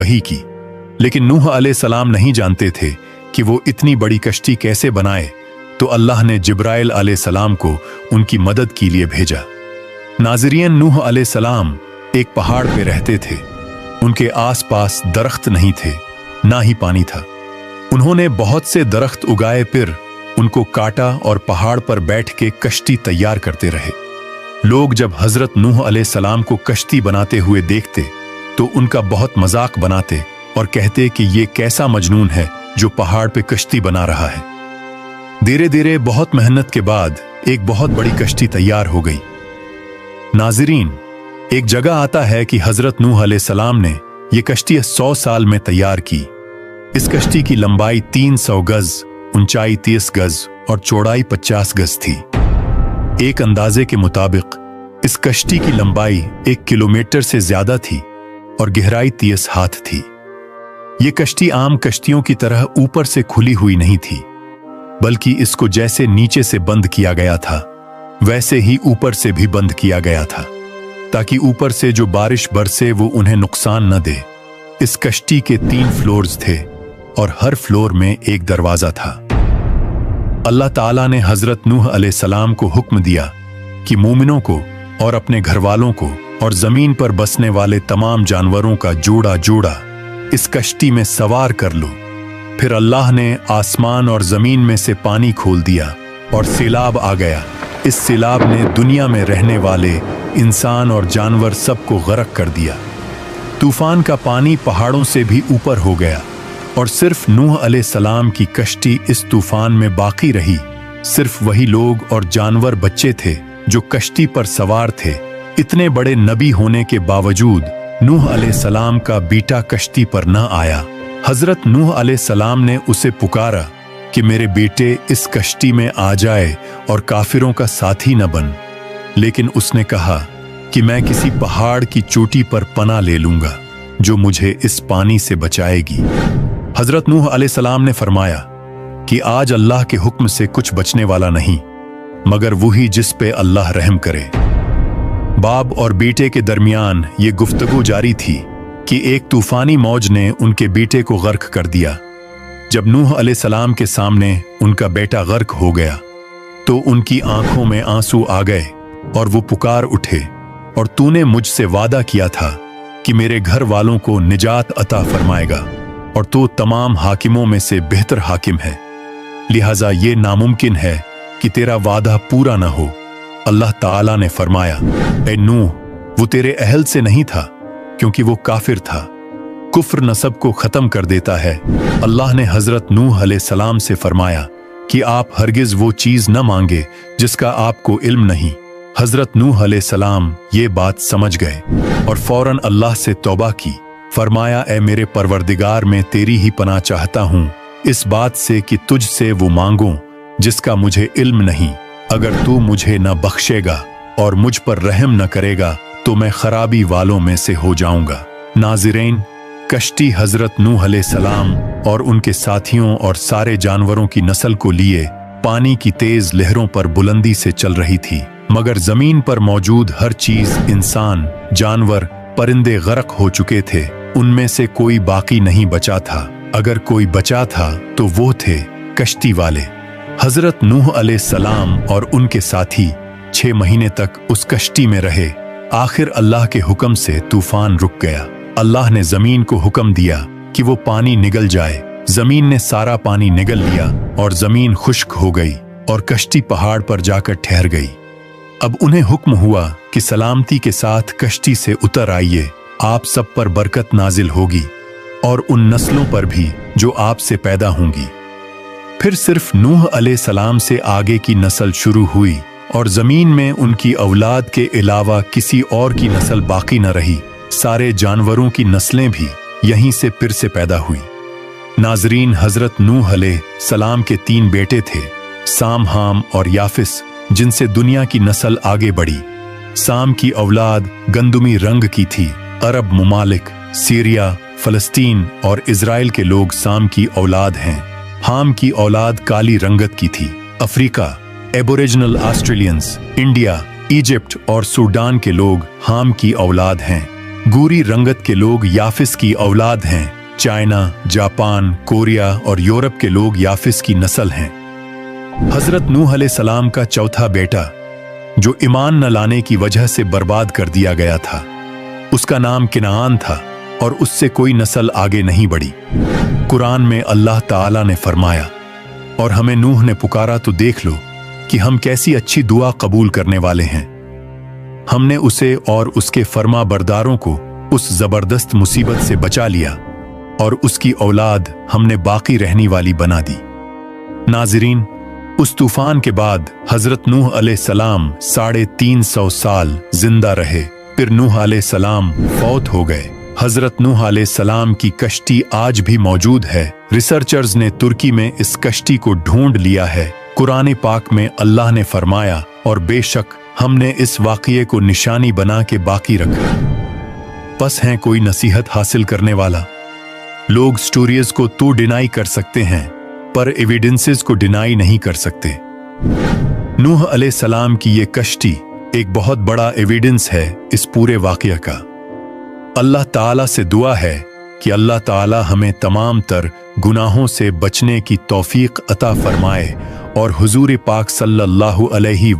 वही की। लेकिन नूह अलैहिस्सलाम नहीं जानते थे कि वो इतनी बड़ी कश्ती कैसे बनाए, तो अल्लाह ने जिब्राइल अलैहिस्सलाम को उनकी मदद के लिए भेजा। नाज़रीन, नूह अलैहिस्सलाम एक पहाड़ पे रहते थे। उनके आसपास दरख्त नहीं थे, ना ही पानी था। उन्होंने बहुत से दरख्त उगाए, फिर उनको काटा और पहाड़ पर बैठ के कश्ती तैयार करते रहे। लोग जब हजरत नूह अलैहिस्सलाम को कश्ती बनाते हुए देखते तो उनका बहुत मजाक बनाते और कहते कि ये कैसा मजनून है जो पहाड़ पे कश्ती बना रहा है। धीरे धीरे बहुत मेहनत के बाद एक बहुत बड़ी कश्ती तैयार हो गई। नाज़रीन, एक जगह आता है कि हजरत नूह अलैहिस्सलाम ने यह कश्ती 100 साल में तैयार की। इस कश्ती की लंबाई 300 गज, ऊंचाई 30 गज और चौड़ाई 50 गज थी। एक अंदाजे के मुताबिक इस कश्ती की लंबाई 1 किलोमीटर से ज्यादा थी और गहराई 30 हाथ थी। यह कश्ती आम कश्तियों की तरह ऊपर से खुली हुई नहीं थी, बल्कि इसको जैसे नीचे से बंद किया गया था वैसे ही ऊपर से भी बंद किया गया था, ताकि ऊपर से जो बारिश बरसे वो उन्हें नुकसान न दे। इस कश्ती के 3 फ्लोर्स थे और हर फ्लोर में एक दरवाजा था। अल्लाह ताला ने हजरत नूह अलैहिस्सलाम को हुक्म दिया कि मोमिनों को और अपने घर वालों को और जमीन पर बसने वाले तमाम जानवरों का जोड़ा जोड़ा इस कश्ती में सवार कर लो। फिर अल्लाह ने आसमान और जमीन में से पानी खोल दिया और सैलाब आ गया। इस सैलाब ने दुनिया में रहने वाले इंसान और जानवर सबको गरक कर दिया। तूफान का पानी पहाड़ों से भी ऊपर हो गया और सिर्फ नूह अलैहिस्सलाम की कश्ती इस तूफान में बाकी रही। सिर्फ वही लोग और जानवर बच्चे थे जो कश्ती पर सवार थे। इतने बड़े नबी होने के बावजूद नूह अलैहिस्सलाम का बेटा कश्ती पर न आया। हजरत नूह अलैहिस्सलाम ने उसे पुकारा कि मेरे बेटे इस कश्ती में आ जाए और काफिरों का साथी न बन। लेकिन उसने कहा कि मैं किसी पहाड़ की चोटी पर पनाह ले लूंगा जो मुझे इस पानी से बचाएगी। हजरत नूह अलैहिस्सलाम ने फरमाया कि आज अल्लाह के हुक्म से कुछ बचने वाला नहीं मगर वही जिस पे अल्लाह रहम करे। बाप और बेटे के दरमियान ये गुफ्तगू जारी थी कि एक तूफानी मौज ने उनके बेटे को गर्क कर दिया। जब नूह अलैहिस्सलाम के सामने उनका बेटा गर्क हो गया तो उनकी आंखों में आंसू आ गए और वो पुकार उठे, और तूने मुझसे वादा किया था कि मेरे घर वालों को निजात अता फरमाएगा और तू तमाम हाकिमों में से बेहतर हाकिम है, लिहाजा ये नामुमकिन है कि तेरा वादा पूरा न हो। अल्लाह ताला ने फरमाया, ए नूह, वो तेरे अहल से नहीं था क्योंकि वो काफिर था। कुफ्र नसब को खत्म कर देता है। अल्लाह ने हजरत नूह अलैहिस्सलाम से फरमाया कि आप हरगिज वो चीज न मांगे जिसका आपको इल्म नहीं। हजरत नूह अलैहिस्सलाम ये बात समझ गए और फौरन अल्लाह से तौबा की। फरमाया, ए मेरे परवरदिगार, मैं तेरी ही पनाह चाहता हूँ इस बात से कि तुझसे वो मांगूं जिसका मुझे इल्म नहीं। अगर तू मुझे न बख्शेगा और मुझ पर रहम न करेगा तो मैं खराबी वालों में से हो जाऊंगा। नाज़रीन, कश्ती हजरत नूह अलैहिस्सलाम और उनके साथियों और सारे जानवरों की नस्ल को लिए पानी की तेज लहरों पर बुलंदी से चल रही थी, मगर जमीन पर मौजूद हर चीज, इंसान, जानवर, परिंदे गरक हो चुके थे। उनमें से कोई बाकी नहीं बचा था। अगर कोई बचा था तो वो थे कश्ती वाले। हजरत नूह अलैहिस्सलाम और उनके साथी 6 महीने तक उस कश्ती में रहे। आखिर अल्लाह के हुक्म से तूफान रुक गया। अल्लाह ने जमीन को हुक्म दिया कि वो पानी निगल जाए। जमीन ने सारा पानी निगल लिया और जमीन खुश्क हो गई और कश्ती पहाड़ पर जाकर ठहर गई। अब उन्हें हुक्म हुआ कि सलामती के साथ कश्ती से उतर आइए, आप सब पर बरकत नाजिल होगी और उन नस्लों पर भी जो आपसे पैदा होंगी। फिर सिर्फ नूह अलैहिस्सलाम से आगे की नस्ल शुरू हुई और जमीन में उनकी औलाद के अलावा किसी और की नस्ल बाकी न रही। सारे जानवरों की नस्लें भी यहीं से फिर से पैदा हुई। नाजरीन, हजरत नूह अलैहिस्सलाम के 3 बेटे थे, साम, हाम और याफिस, जिनसे दुनिया की नस्ल आगे बढ़ी। साम की औलाद गंदुमी रंग की थी। अरब मुमालिक, सीरिया, फलस्तीन और इजराइल के लोग साम की औलाद हैं। हाम की औलाद काली रंगत की थी। Africa, aboriginal Australians, India, Egypt और सूडान के लोग हाम की औलाद हैं। गोरी रंगत के लोग याफिस की औलाद हैं। चाइना, जापान, कोरिया और यूरोप के लोग याफिस की नस्ल हैं। हजरत नूह अलैहिस्सलाम का चौथा बेटा, जो ईमान न लाने की वजह से बर्बाद कर दिया गया था, उसका नाम किनान था और उससे कोई नस्ल आगे नहीं बढ़ी। कुरान में अल्लाह ताला ने फरमाया, और हमें नूह ने पुकारा तो देख लो कि हम कैसी अच्छी दुआ कबूल करने वाले हैं। हमने उसे और उसके फर्मा बरदारों को उस जबरदस्त मुसीबत से बचा लिया और उसकी औलाद हमने बाकी रहने वाली बना दी। नाज़रीन, उस तूफान के बाद हजरत नूह अलैहिस्सलाम 350 साल जिंदा रहे। फिर नूह अलैहिस्सलाम फौत हो गए। हजरत नूह अलैहिस्सलाम की कश्ती आज भी मौजूद है। रिसर्चर्स ने तुर्की में इस कश्ती को ढूंढ लिया है। कुरान पाक में अल्लाह ने फरमाया, और बेशक हमने इस वाक़ये को निशानी बना के बाकी रखा। बस है कोई नसीहत हासिल करने वाला। लोग स्टोरीज को तो डिनाई कर सकते हैं, पर एविडेंसेस को डिनाई नहीं कर सकते। नूह अलैहिस्सलाम की ये कश्ती एक बहुत बड़ा एविडेंस है इस पूरे वाक़या का। अल्लाह ताला से दुआ है कि अल्लाह ताला हमें तमाम तर गुनाहों से बचने की तौफीक अता फरमाए और हुजूर पाक सल्लल्लाहु अलैहि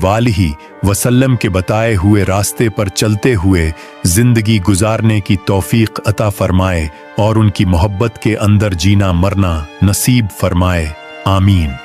वसल्लम के बताए हुए रास्ते पर चलते हुए जिंदगी गुजारने की तौफीक अता फरमाए और उनकी मोहब्बत के अंदर जीना मरना नसीब फरमाए। आमीन।